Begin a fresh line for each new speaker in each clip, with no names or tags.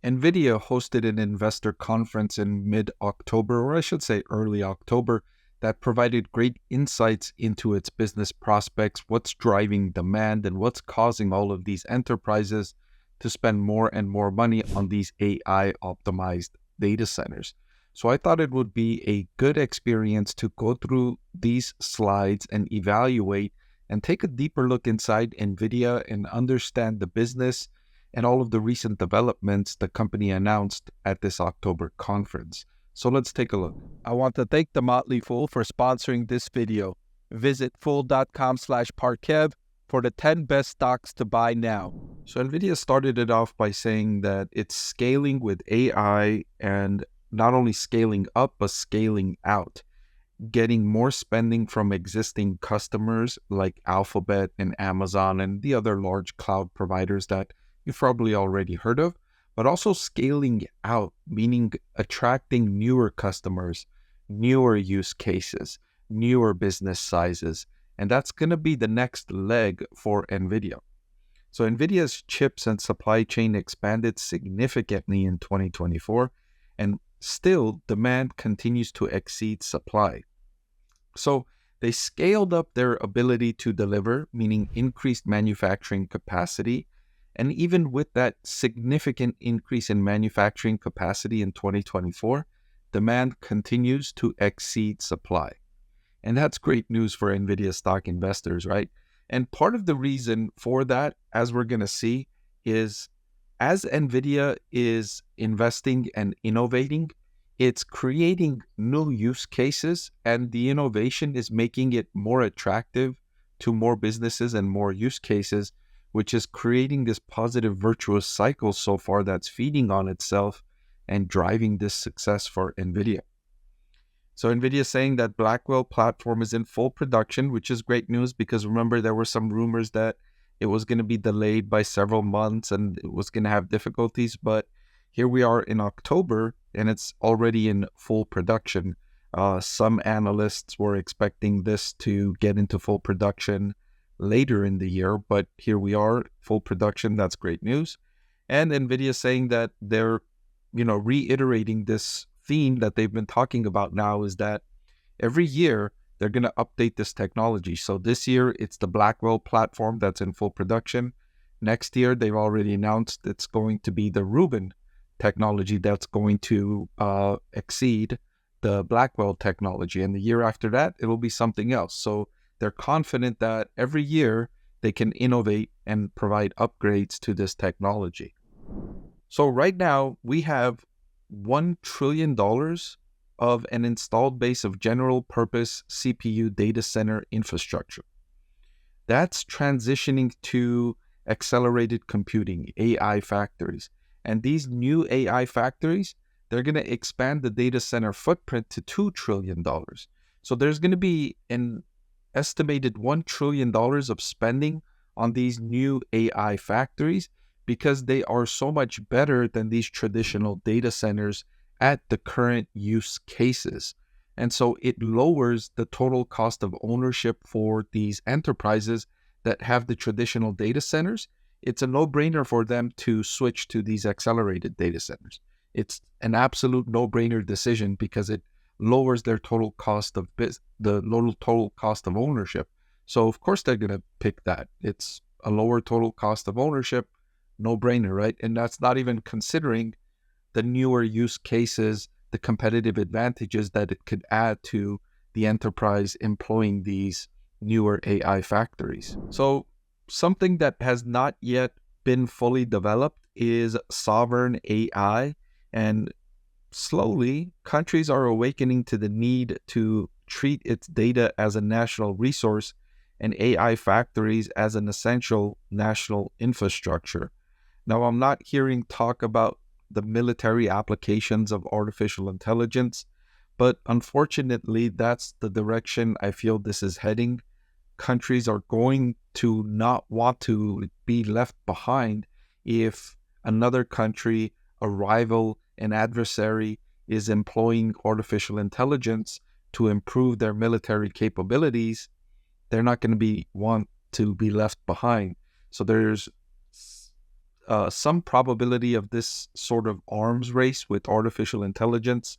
Nvidia hosted an investor conference in mid-October, or I should say early October, that provided great insights into its business prospects, what's driving demand, and what's causing all of these enterprises to spend more and more money on these AI-optimized data centers. So I thought it would be a good experience to go through these slides and evaluate and take a deeper look inside Nvidia and understand the business and all of the recent developments the company announced at this October conference. So let's take a look. I want to thank The Motley Fool for sponsoring this video. Visit fool.com/Parkev for the 10 best stocks to buy now. So Nvidia started it off by saying that it's scaling with AI, and not only scaling up, but scaling out, getting more spending from existing customers like Alphabet and Amazon and the other large cloud providers that you've probably already heard of, but also scaling out, meaning attracting newer customers, newer use cases, newer business sizes. And that's going to be the next leg for Nvidia. So Nvidia's chips and supply chain expanded significantly in 2024, and still demand continues to exceed supply. So they scaled up their ability to deliver, meaning increased manufacturing capacity. And even with that significant increase in manufacturing capacity in 2024, demand continues to exceed supply. And that's great news for Nvidia stock investors, right? And part of the reason for that, as we're going to see, is as Nvidia is investing and innovating, it's creating new use cases, and the innovation is making it more attractive to more businesses and more use cases, which is creating this positive virtuous cycle so far that's feeding on itself and driving this success for Nvidia. So Nvidia is saying that Blackwell platform is in full production, which is great news because remember, there were some rumors that it was going to be delayed by several months and it was going to have difficulties, but here we are in October and it's already in full production. Some analysts were expecting this to get into full production later in the year, but here we are, full production. That's great news. And Nvidia is saying that they're, reiterating this theme that they've been talking about now, is that every year they're going to update this technology. So this year it's the Blackwell platform that's in full production. Next year they've already announced it's going to be the Rubin technology that's going to exceed the Blackwell technology. And the year after that, it will be something else. So they're confident that every year they can innovate and provide upgrades to this technology. So right now we have $1 trillion of an installed base of general purpose CPU data center infrastructure. That's transitioning to accelerated computing, AI factories. And these new AI factories, they're going to expand the data center footprint to $2 trillion. So there's going to be an estimated $1 trillion of spending on these new AI factories because they are so much better than these traditional data centers at the current use cases. And so it lowers the total cost of ownership for these enterprises that have the traditional data centers. It's a no-brainer for them to switch to these accelerated data centers. It's an absolute no-brainer decision because it lowers their total cost of total cost of ownership. So of course they're going to pick that. It's a lower total cost of ownership, no-brainer, right? And that's not even considering the newer use cases, the competitive advantages that it could add to the enterprise employing these newer AI factories. So something that has not yet been fully developed is sovereign AI, and slowly countries are awakening to the need to treat its data as a national resource and AI factories as an essential national infrastructure. Now, I'm not hearing talk about the military applications of artificial intelligence, but unfortunately, that's the direction I feel this is heading. Countries are going to not want to be left behind if another country, a rival, an adversary, is employing artificial intelligence to improve their military capabilities. They're not going to want to be left behind. So there's some probability of this sort of arms race with artificial intelligence,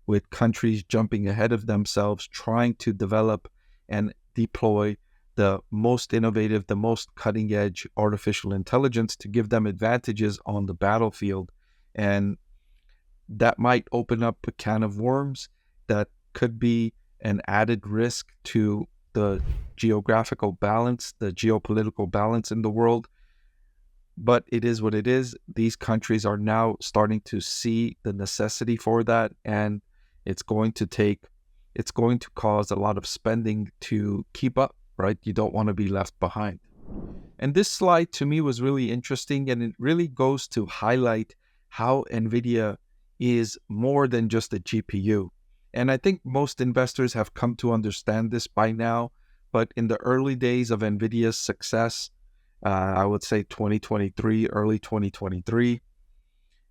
with countries jumping ahead of themselves, trying to develop and deploy the most innovative, the most cutting edge artificial intelligence to give them advantages on the battlefield. And that might open up a can of worms that could be an added risk to the geographical balance, the geopolitical balance in the world. But it is what it is. These countries are now starting to see the necessity for that, and it's going to cause a lot of spending to keep up, right? You don't want to be left behind. And this slide to me was really interesting, and it really goes to highlight how NVIDIA is more than just a GPU. And I think most investors have come to understand this by now, but in the early days of NVIDIA's success, I would say 2023, early 2023,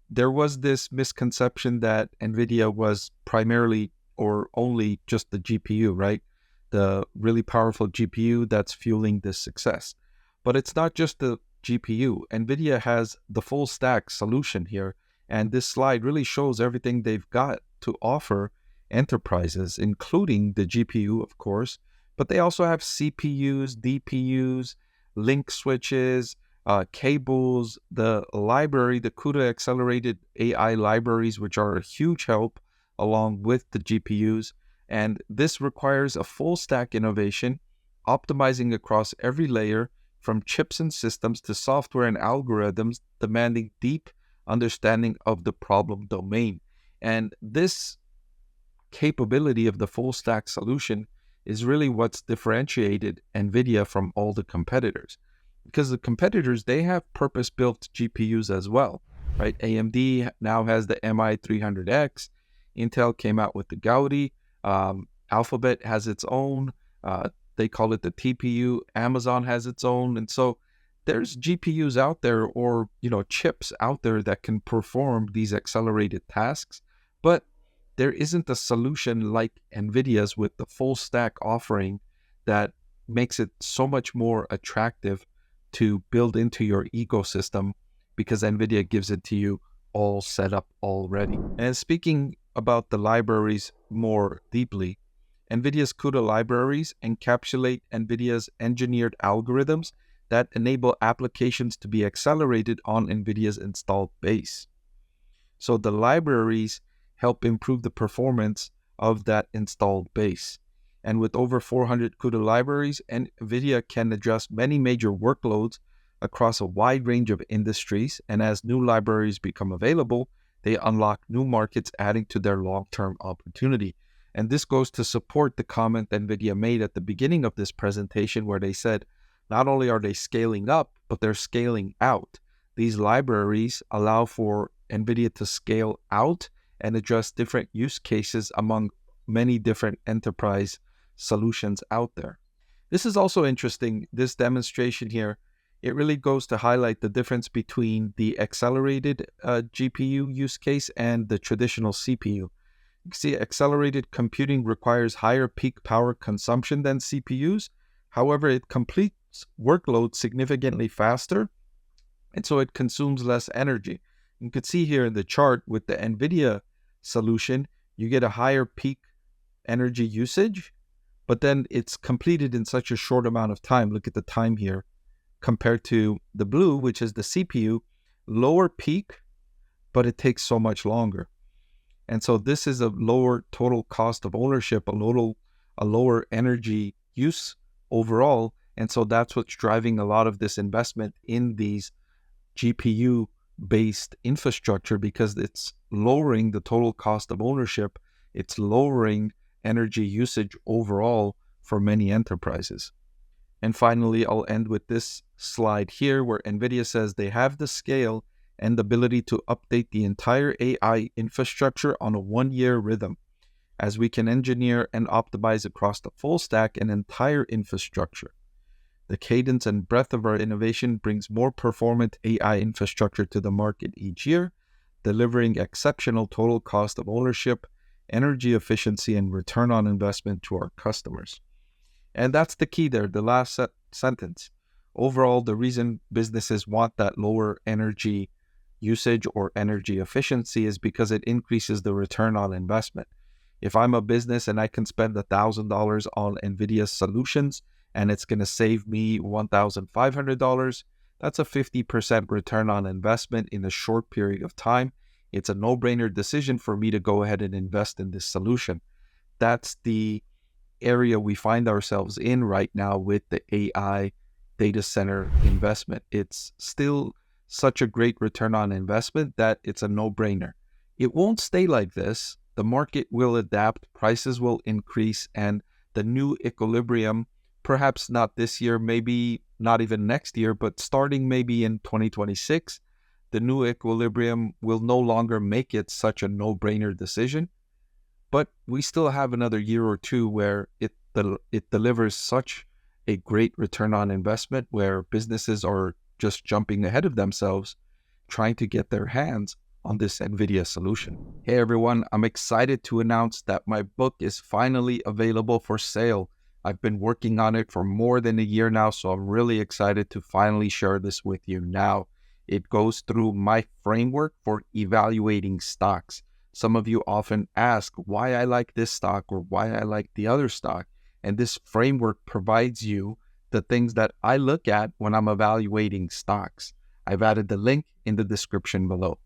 there was this misconception that NVIDIA was primarily or only just the GPU, right? The really powerful GPU that's fueling this success. But it's not just the GPU. NVIDIA has the full stack solution here. And this slide really shows everything they've got to offer enterprises, including the GPU, of course. But they also have CPUs, DPUs, link switches, cables, the library, the CUDA accelerated AI libraries, which are a huge help along with the GPUs. And this requires a full stack innovation, optimizing across every layer from chips and systems to software and algorithms, demanding deep understanding of the problem domain. And this capability of the full stack solution is really what's differentiated NVIDIA from all the competitors. Because the competitors, they have purpose-built GPUs as well, right? AMD now has the MI300X. Intel came out with the Gaudi. Alphabet has its own. They call it the TPU. Amazon has its own. And so there's GPUs out there, or chips out there that can perform these accelerated tasks, but there isn't a solution like NVIDIA's with the full stack offering that makes it so much more attractive to build into your ecosystem, because NVIDIA gives it to you all set up already. And speaking about the libraries more deeply, NVIDIA's CUDA libraries encapsulate NVIDIA's engineered algorithms that enable applications to be accelerated on NVIDIA's installed base. So the libraries help improve the performance of that installed base. And with over 400 CUDA libraries, NVIDIA can address many major workloads across a wide range of industries. And as new libraries become available, they unlock new markets, adding to their long-term opportunity. And this goes to support the comment NVIDIA made at the beginning of this presentation, where they said, not only are they scaling up, but they're scaling out. These libraries allow for NVIDIA to scale out and address different use cases among many different enterprise solutions out there. This is also interesting, this demonstration here. It really goes to highlight the difference between the accelerated GPU use case and the traditional CPU. You can see accelerated computing requires higher peak power consumption than CPUs. However, it completes workloads significantly faster, and so it consumes less energy. You can see here in the chart with the NVIDIA solution, you get a higher peak energy usage, but then it's completed in such a short amount of time. Look at the time here compared to the blue, which is the CPU, lower peak, but it takes so much longer. And so this is a lower total cost of ownership, a lower energy use overall. And so that's what's driving a lot of this investment in these GPU-based infrastructure, because it's lowering the total cost of ownership. It's lowering energy usage overall for many enterprises. And finally, I'll end with this slide here where NVIDIA says they have the scale and the ability to update the entire AI infrastructure on a one-year rhythm, as we can engineer and optimize across the full stack and entire infrastructure. The cadence and breadth of our innovation brings more performant AI infrastructure to the market each year, delivering exceptional total cost of ownership, energy efficiency, and return on investment to our customers. And that's the key there, the last sentence. Overall, the reason businesses want that lower energy usage or energy efficiency is because it increases the return on investment. If I'm a business and I can spend $1,000 on Nvidia solutions and it's going to save me $1,500, that's a 50% return on investment in a short period of time. It's a no-brainer decision for me to go ahead and invest in this solution. That's the area we find ourselves in right now with the AI data center investment. It's still such a great return on investment that it's a no-brainer. It won't stay like this. The market will adapt, prices will increase, and the new equilibrium, perhaps not this year, maybe not even next year, but starting maybe in 2026, the new equilibrium will no longer make it such a no-brainer decision. But we still have another year or two where it delivers such a great return on investment where businesses are just jumping ahead of themselves, trying to get their hands on this NVIDIA solution. Hey everyone, I'm excited to announce that my book is finally available for sale. I've been working on it for more than a year now, so I'm really excited to finally share this with you now. It goes through my framework for evaluating stocks. Some of you often ask why I like this stock or why I like the other stock. And this framework provides you the things that I look at when I'm evaluating stocks. I've added the link in the description below.